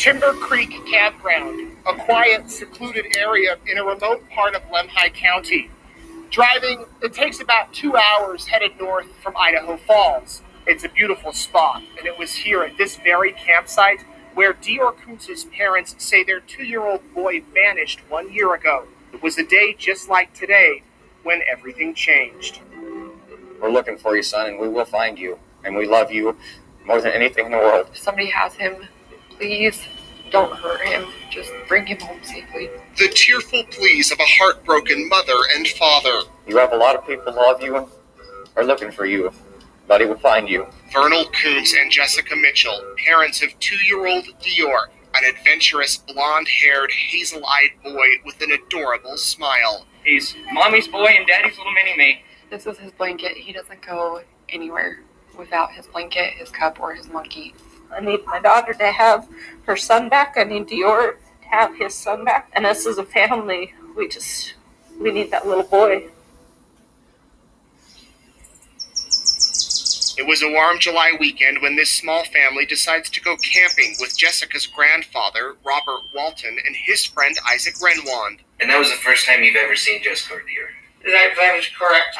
Timber Creek Campground, a quiet, secluded area in a remote part of Lemhi County. Driving, it takes about 2 hours headed north from Idaho Falls. It's a beautiful spot, and it was here at this very campsite where Deorr Kunz's parents say their 2-year-old boy vanished 1 year ago. It was a day just like today when everything changed. We're looking for you, son, and we will find you. And we love you more than anything in the world. If somebody has him, please don't hurt him. Just bring him home safely. The tearful pleas of a heartbroken mother and father. You have a lot of people who love you and are looking for you. But he will find you. Deorr Kunz and Jessica Mitchell, parents of 2-year-old Deorr, an adventurous, blonde-haired, hazel-eyed boy with an adorable smile. He's mommy's boy and daddy's little mini-me. This is his blanket. He doesn't go anywhere without his blanket, his cup, or his monkey. I need my daughter to have her son back. I need Deorr to have his son back. And us as a family, we need that little boy. It was a warm July weekend when this small family decides to go camping with Jessica's grandfather, Robert Walton, and his friend Isaac Renwand. And that was the first time you've ever seen Jessica or Deorr? That is correct.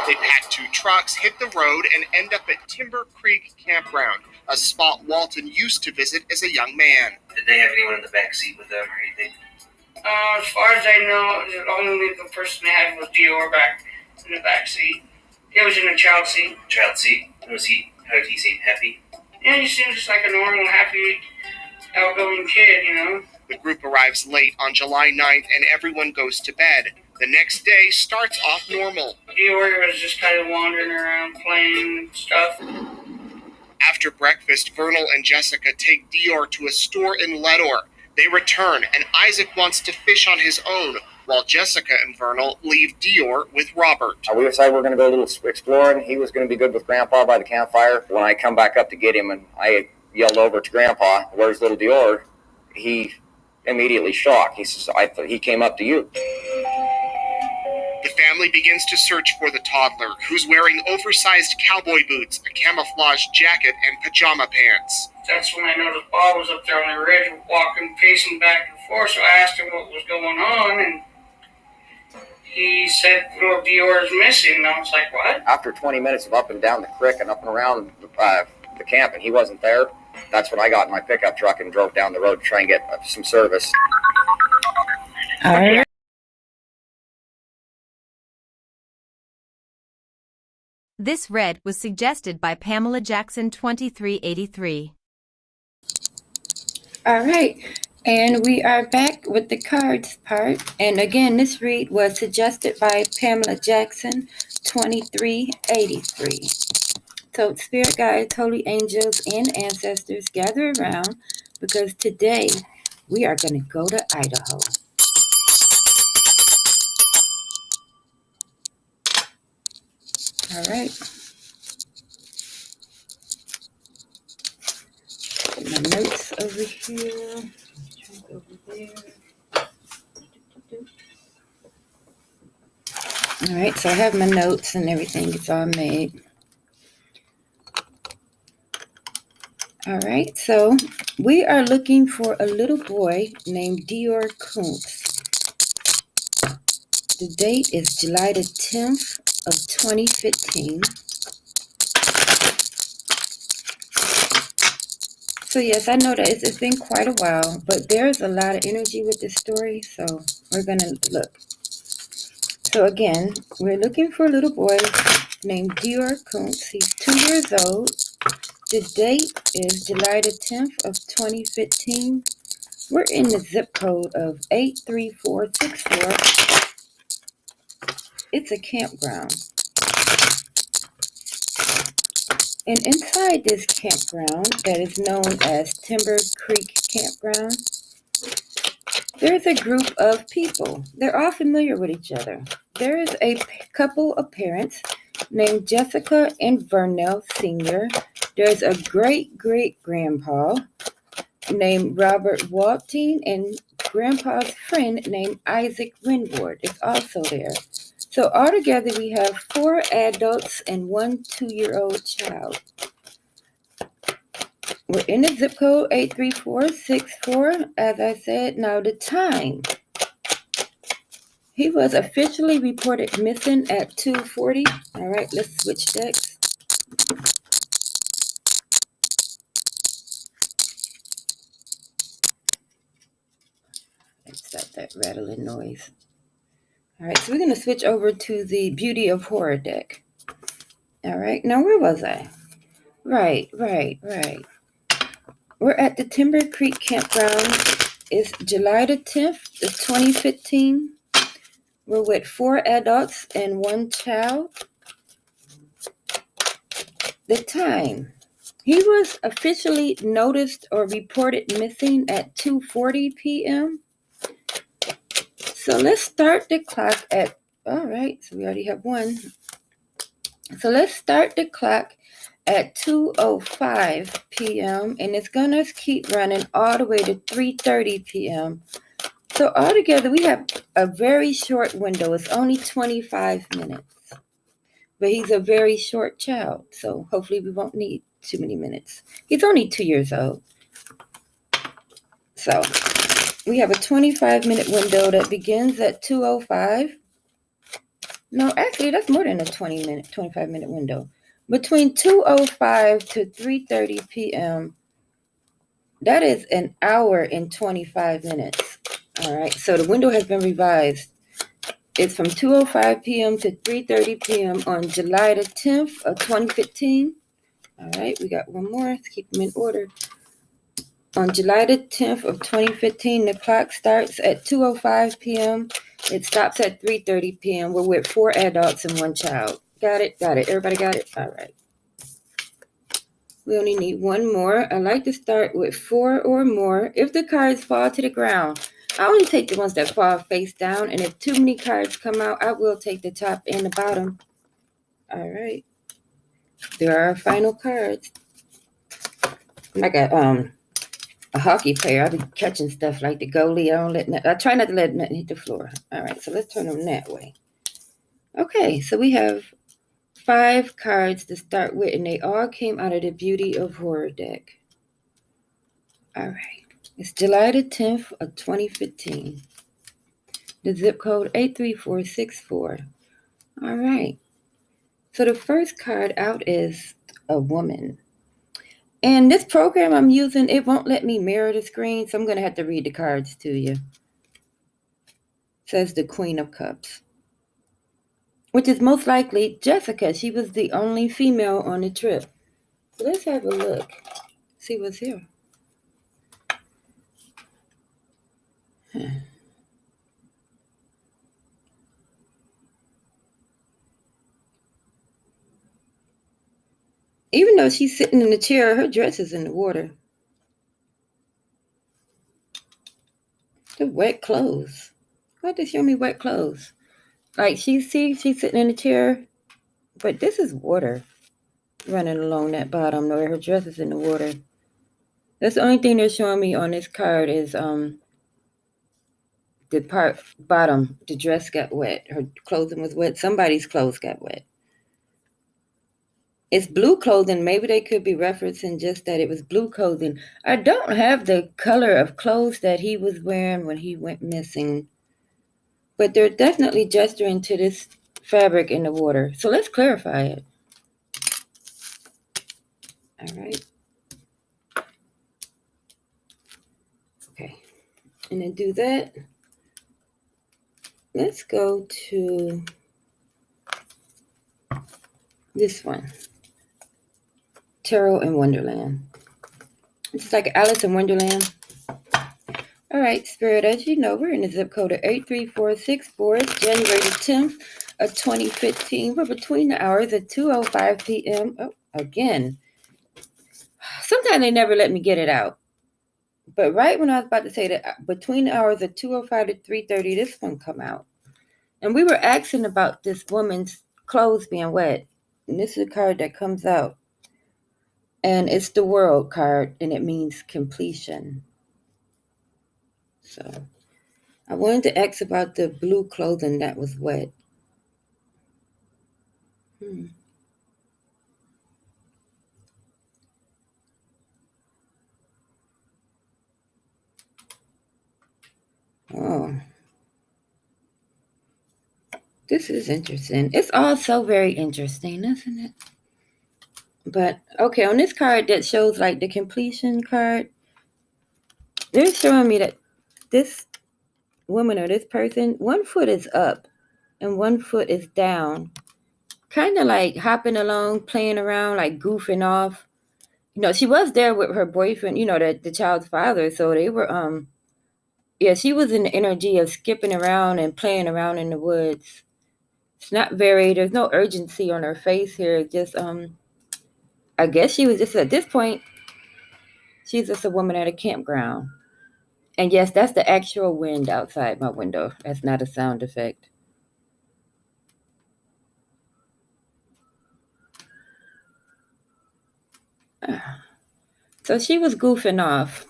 They pack 2 trucks, hit the road, and end up at Timber Creek Campground, a spot Walton used to visit as a young man. Did they have anyone in the back seat with them or anything? As far as I know, the only the person they had was Deorr back in the back seat. He was in a child seat. Child seat? How did he seem? Happy? Yeah, he seems just like a normal, happy, outgoing kid, you know? The group arrives late on July 9th and everyone goes to bed. The next day starts off normal. Deorr was just kind of wandering around, playing and stuff. After breakfast, Vernal and Jessica take Deorr to a store in Ledor. They return, and Isaac wants to fish on his own, while Jessica and Vernal leave Deorr with Robert. We decided we're going to go a little exploring. He was going to be good with Grandpa by the campfire. When I come back up to get him, and I yelled over to Grandpa, "Where's little Deorr?" He immediately shocked. He says, "I thought he came up to you." The family begins to search for the toddler, who's wearing oversized cowboy boots, a camouflage jacket, and pajama pants. That's when I noticed Bob was up there on the ridge, walking, pacing back and forth, so I asked him what was going on, and he said, "Well, Deorr is missing." And I was like, "What?" After 20 minutes of up and down the creek and up and around the camp, and he wasn't there, that's when I got in my pickup truck and drove down the road to try and get some service. All right. This read was suggested by Pamela Jackson 2383. All right. And we are back with the cards part. And again, this read was suggested by Pamela Jackson 2383. So spirit guides, holy angels, and ancestors, gather around because today we are going to go to Idaho. All right. Put my notes over here. Over there. All right, so I have my notes and everything is all made. All right, so we are looking for a little boy named Deorr Kunz. The date is July the 10th of 2015. So yes, I know that it's been quite a while, but there's a lot of energy with this story, so we're going to look. So again, we're looking for a little boy named Deorr Kunz. He's 2 years old. The date is July the 10th of 2015. We're in the zip code of 83464. It's a campground. And inside this campground that is known as Timber Creek Campground, there's a group of people. They're all familiar with each other. There is a couple of parents named Jessica and Vernal Sr. There's a great-great-grandpa named Robert Walton, and Grandpa's friend named Isaac Renward is also there. So altogether we have 4 adults and 1 2-year-old child. We're in the zip code 83464, as I said. Now the time. He was officially reported missing at 2:40. All right, let's switch decks. Let's stop that rattling noise. All right, so we're going to switch over to the Beauty of Horror deck. All right, now where was I? Right. We're at the Timber Creek Campground. It's July the 10th, 2015. We're with 4 adults and 1 child. The time. He was officially noticed or reported missing at 2:40 p.m. So let's start the clock at, all right, so we already have 1. So let's start the clock at 2:05 p.m. and it's going to keep running all the way to 3:30 p.m. So altogether, we have a very short window. It's only 25 minutes. But he's a very short child, so hopefully we won't need too many minutes. He's only 2 years old. So we have a 25-minute window that begins at 2:05. No, actually, that's more than a 25-minute window. Between 2:05 to 3:30 p.m., that is an hour and 25 minutes. All right, so the window has been revised. It's from 2:05 p.m. to 3:30 p.m. on July the 10th of 2015. All right, we got one more. Let's keep them in order. On July the 10th of 2015, the clock starts at 2:05 p.m. It stops at 3:30 p.m. We're with 4 adults and 1 child. Got it. Everybody got it? All right. We only need 1 more. I like to start with 4 or more. If the cards fall to the ground, I only take the ones that fall face down. And if too many cards come out, I will take the top and the bottom. All right. There are our final cards. I'm like a hockey player. I've been catching stuff like the goalie. I try not to let nothing hit the floor. All right, so let's turn them that way. Okay, so we have 5 cards to start with, and they all came out of the Beauty of Horror deck. All right, it's July the 10th of 2015. The zip code 83464. All right, so the first card out is a woman. And this program I'm using, it won't let me mirror the screen, so I'm going to have to read the cards to you. It says the Queen of Cups, which is most likely Jessica. She was the only female on the trip. So let's have a look, see what's here. Even though she's sitting in the chair, her dress is in the water. The wet clothes. Why did they show me wet clothes? Like she's sitting in the chair, but this is water running along that bottom where her dress is in the water. That's the only thing they're showing me on this card is the part bottom, the dress got wet. Her clothing was wet. Somebody's clothes got wet. It's blue clothing. Maybe they could be referencing just that it was blue clothing. I don't have the color of clothes that he was wearing when he went missing, but they're definitely gesturing to this fabric in the water. So let's clarify it. All right. Okay. And then do that. Let's go to this one. Tarot in Wonderland. It's like Alice in Wonderland. All right, Spirit, as you know, we're in the zip code of 83464. It's January the 10th of 2015. We're between the hours of 2:05 p.m. Oh, again. Sometimes they never let me get it out. But right when I was about to say that, between the hours of 2:05 to 3:30, this one come out. And we were asking about this woman's clothes being wet. And this is a card that comes out. And it's the World card, and it means completion. So I wanted to ask about the blue clothing that was wet. Oh, this is interesting. It's all so very interesting, isn't it? But okay, on this card that shows like the completion card, they're showing me that this woman or this person, one foot is up and one foot is down, kind of like hopping along, playing around, like goofing off. You know, she was there with her boyfriend, you know, the child's father. So they were, yeah, she was in the energy of skipping around and playing around in the woods. It's not very, there's no urgency on her face here. Just, I guess she was just at this point, she's just a woman at a campground. And yes, that's the actual wind outside my window. That's not a sound effect. So she was goofing off.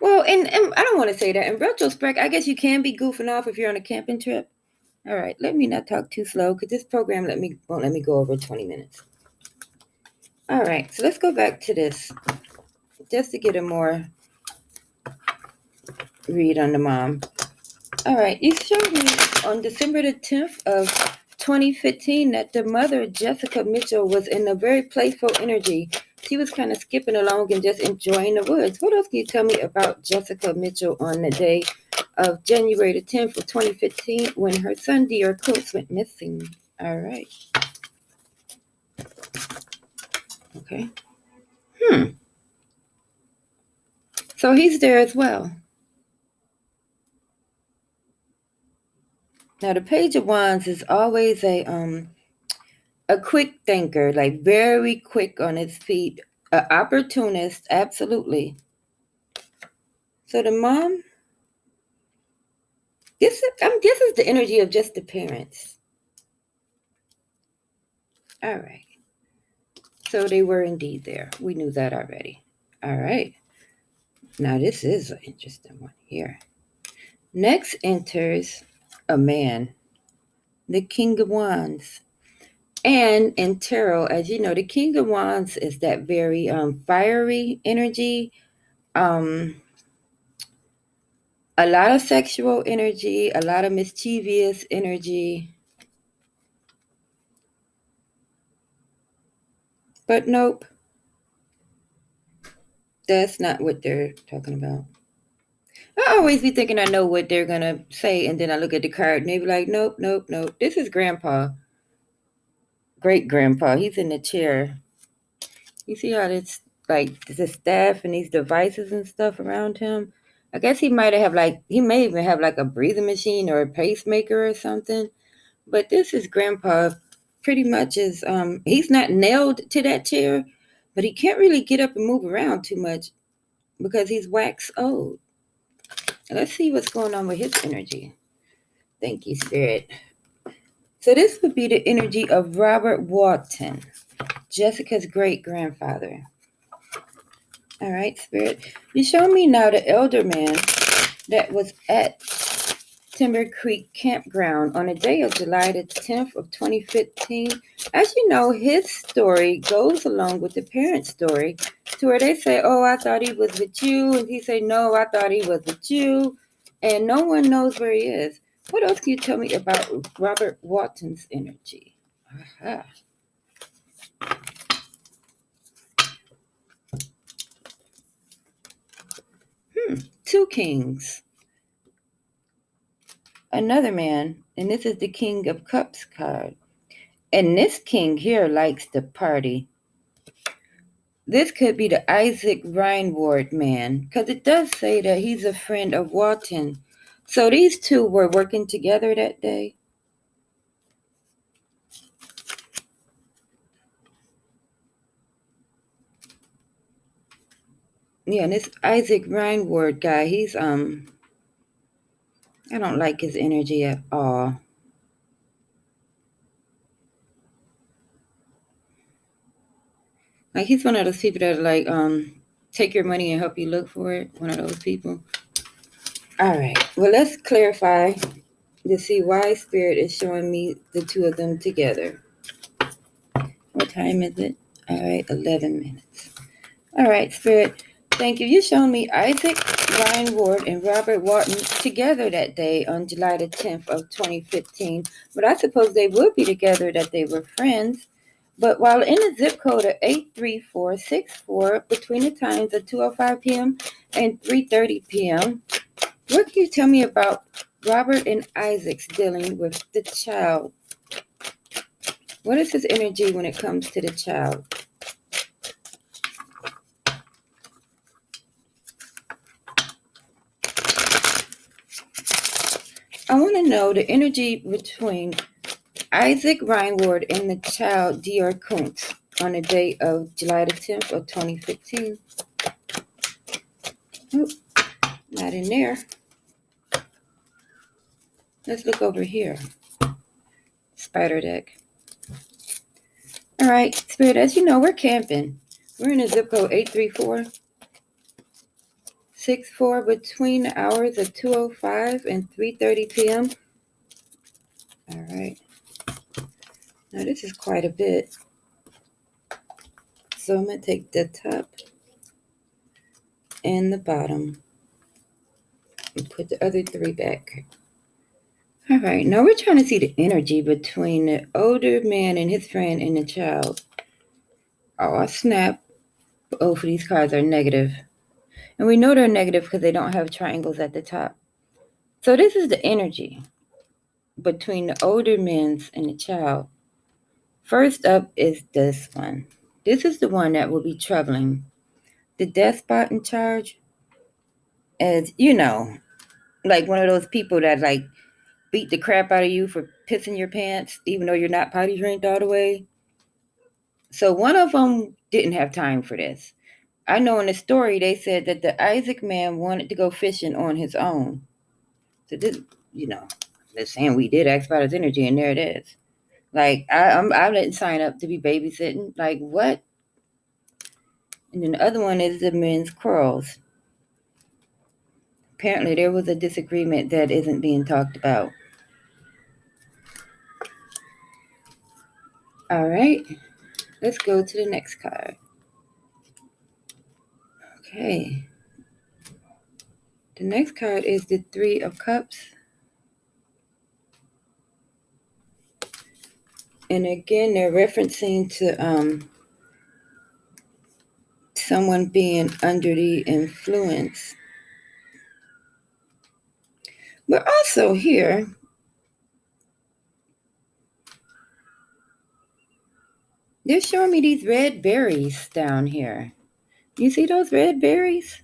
Well, and I don't want to say that. In retrospect, I guess you can be goofing off if you're on a camping trip. All right, let me not talk too slow because this program won't let me go over 20 minutes. All right, so let's go back to this just to get a more read on the mom. All right, you showed me on December the 10th of 2015 that the mother, Jessica Mitchell, was in a very playful energy. She was kind of skipping along and just enjoying the woods. What else can you tell me about Jessica Mitchell on the day of January the 10th of 2015 when her son, Deorr Kunz, went missing? All right. Okay. So he's there as well. Now, the Page of Wands is always a quick thinker, like very quick on his feet, an opportunist, absolutely. So the mom, this is the energy of just the parents. All right. So they were indeed there. We knew that already. All right. Now this is an interesting one here. Next enters a man, the King of Wands. And in tarot, as you know, the King of Wands is that very fiery energy, a lot of sexual energy, a lot of mischievous energy. But nope, that's not what they're talking about. I always be thinking I know what they're going to say, and then I look at the card and they be like, nope, nope, nope. This is Grandpa, great-grandpa. He's in the chair. You see how it's like the staff and these devices and stuff around him? I guess he may even have like a breathing machine or a pacemaker or something. But this is Grandpa. Pretty much is, he's not nailed to that chair, but he can't really get up and move around too much because he's wax old. Let's see what's going on with his energy. Thank you, Spirit. So this would be the energy of Robert Walton, Jessica's great-grandfather. All right, Spirit. You show me now the elder man that was at Timber Creek Campground on the day of July the 10th of 2015. As you know, his story goes along with the parents' story to where they say, oh, I thought he was with you. And he say, no, I thought he was with you. And no one knows where he is. What else can you tell me about Robert Walton's energy? Aha. Two kings. Another man, and this is the King of Cups card. And this king here likes to party. This could be the Isaac Reinward man, because it does say that he's a friend of Walton. So these two were working together that day. Yeah, and this Isaac Reinward guy, he's I don't like his energy at all. Like he's one of those people that like take your money and help you look for it. One of those people. All right. Well, let's clarify to see why Spirit is showing me the two of them together. What time is it? All right, 11 minutes. All right, Spirit. Thank you. You shown me Isaac Ryan Ward and Robert Wharton together that day on July the 10th of 2015. But I suppose they would be together, that they were friends. But while in a zip code of 83464 between the times of 2:05 p.m. and 3:30 p.m., what can you tell me about Robert and Isaac's dealing with the child? What is his energy when it comes to the child? I want to know the energy between Isaac Reinward and the child Deorr Kunz on the day of July the 10th of 2015. Oop, not in there. Let's look over here. Spider deck. All right, Spirit, as you know, we're camping. We're in a zip code 83464 between the hours of 2:05 and 3:30 p.m. All right. Now this is quite a bit. So I'm going to take the top and the bottom and put the other three back. All right, now we're trying to see the energy between the older man and his friend and the child. Oh, snap. Both of these cards are negative. And we know they're negative because they don't have triangles at the top. So this is the energy between the older men and the child. First up is this one. This is the one that will be troubling. The despot in charge, as you know, like one of those people that like beat the crap out of you for pissing your pants, even though you're not potty trained all the way. So one of them didn't have time for this. I know in the story they said that the Isaac man wanted to go fishing on his own. So this, they're saying we did ask about his energy, and there it is. Like I didn't sign up to be babysitting. Like what? And then the other one is the men's quarrels. Apparently there was a disagreement that isn't being talked about. All right, let's go to the next card. Okay. The next card is the Three of Cups. And again, they're referencing to someone being under the influence. But also here, they're showing me these red berries down here. You see those red berries?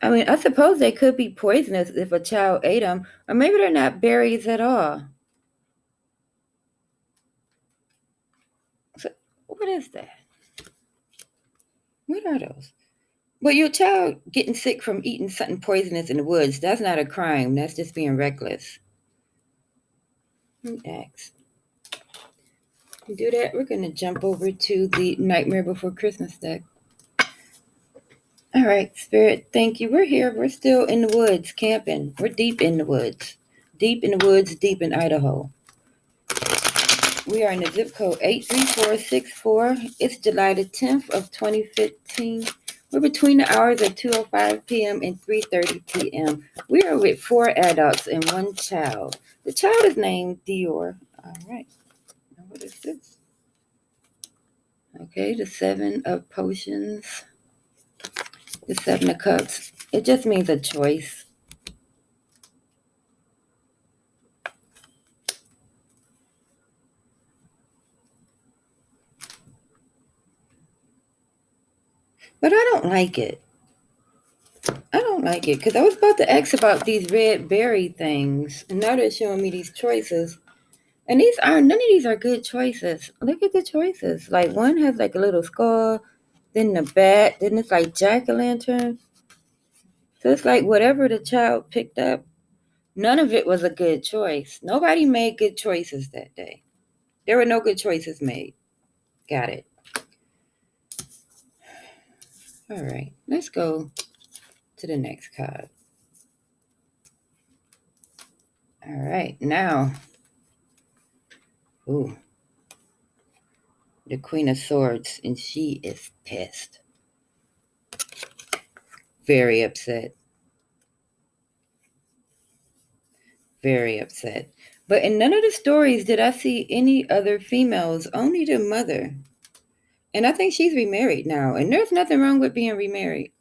I mean, I suppose they could be poisonous if a child ate them, or maybe they're not berries at all. So, what is that? What are those? Well, your child getting sick from eating something poisonous in the woods, that's not a crime. That's just being reckless. X. To do that, we're going to jump over to the Nightmare Before Christmas deck. All right, Spirit, thank you. We're here. We're still in the woods camping. We're deep in the woods. Deep in the woods, deep in Idaho. We are in the zip code 83464. It's July the 10th of 2015. We're between the hours of 2:05 p.m. and 3:30 p.m. We are with 4 adults and 1 child. The child is named Deorr. All right. Now what is this? Okay, the 7 of Potions. The 7 of Cups. It just means a choice. But I don't like it. I don't like it because I was about to ask about these red berry things. And now they're showing me these choices. And none of these are good choices. Look at the choices. Like one has like a little skull, then the bat, then it's like jack-o'-lantern. So it's like whatever the child picked up, none of it was a good choice. Nobody made good choices that day. There were no good choices made. Got it. All right, let's go to the next card. All right, now, the Queen of Swords, and she is pissed. very upset. Very upset. But in none of the stories did I see any other females, only the mother. And I think she's remarried now. And there's nothing wrong with being remarried.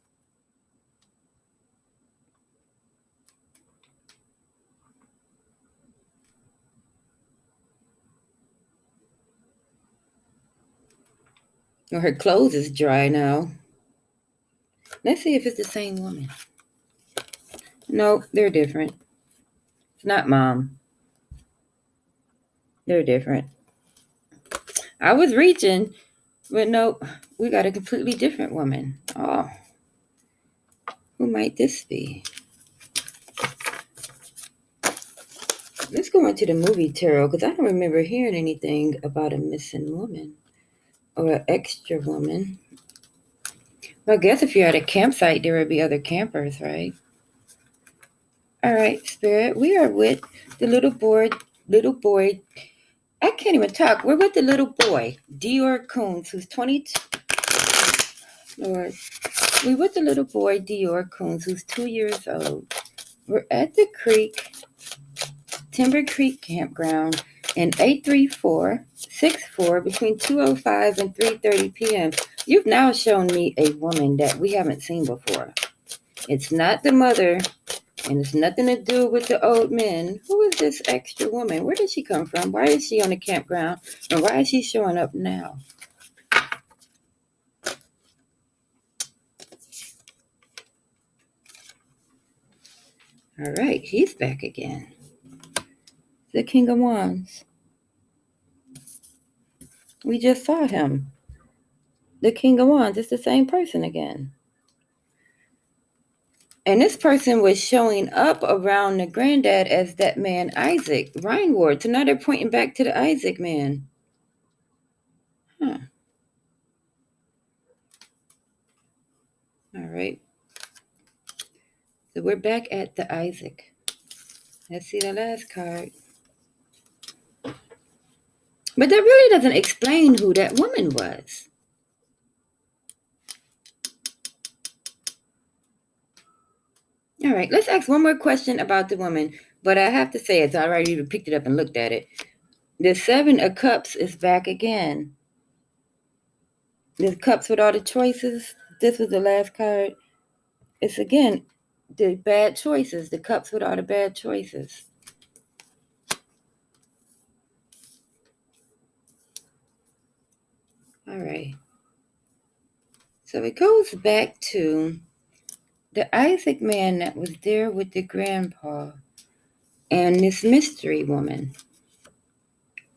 Well, her clothes is dry now. Let's see if it's the same woman. No, they're different. It's not mom. They're different. I was reaching, but no, we got a completely different woman. Oh, who might this be? Let's go into the movie tarot because I don't remember hearing anything about a missing woman or an extra woman. Well, I guess if you're at a campsite, there would be other campers, right? All right, Spirit, we are with the little boy. I can't even talk. We're with the little boy, Deorr Kunz, who's 22. Lord, we're with the little boy, Deorr Kunz, who's 2 years old. We're at the Timber Creek Campground in 83464 between 2:05 and 3:30 p.m. You've now shown me a woman that we haven't seen before. It's not the mother, and it's nothing to do with the old men. Who is this extra woman? Where did she come from? Why is she on the campground? And why is she showing up now? All right, he's back again. The King of Wands. We just saw him. The King of Wands. It's the same person again. And this person was showing up around the granddad as that man, Isaac Rhineward. So now they're pointing back to the Isaac man. Huh. All right. So we're back at the Isaac. Let's see the last card. But that really doesn't explain who that woman was. All right, let's ask one more question about the woman. But I have to say, it's already you picked it up and looked at it. The Seven of Cups is back again. The cups with all the choices. This was the last card. It's again the bad choices. The cups with all the bad choices. All right. So it goes back to the Isaac man that was there with the grandpa and this mystery woman.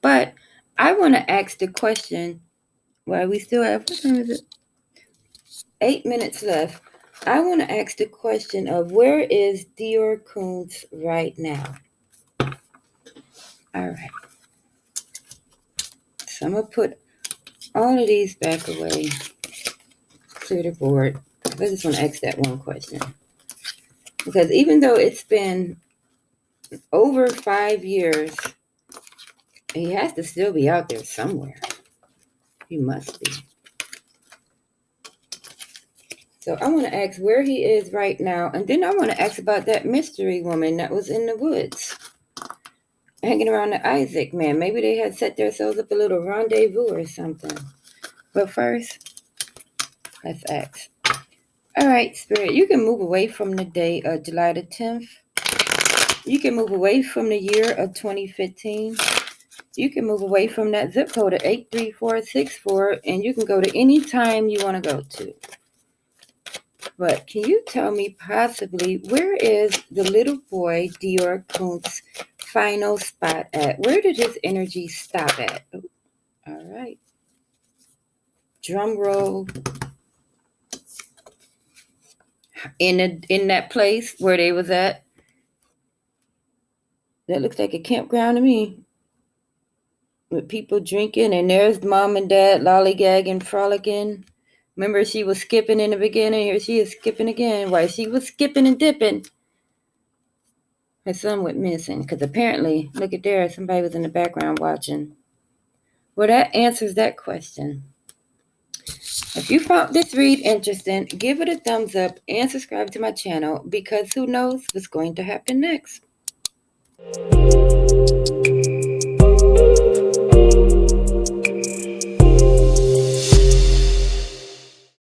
But I want to ask the question, while we still have, what time is it? 8 minutes left. I want to ask the question of where is Deorr Kunz right now? All right. So I'm going to put all of these back away. Clear the board. I just want to ask that one question. Because even though it's been over 5 years, he has to still be out there somewhere. He must be. So I want to ask where he is right now. And then I want to ask about that mystery woman that was in the woods. Hanging around the Isaac man. Maybe they had set themselves up a little rendezvous or something. But first, let's ask. All right, Spirit, you can move away from the day of July the 10th. You can move away from the year of 2015. You can move away from that zip code of 83464, and you can go to any time you want to go to. But can you tell me possibly where is the little boy Deorr Kunz's final spot at? Where did his energy stop at? Oh, all right. Drum roll. In that place where they was at. That looks like a campground to me. With people drinking, and there's mom and dad lollygagging, frolicking. Remember, she was skipping in the beginning. Here she is skipping again. While she was skipping and dipping, her son went missing. Because apparently, look at there, somebody was in the background watching. Well, that answers that question. If you found this read interesting, give it a thumbs up and subscribe to my channel, because who knows what's going to happen next.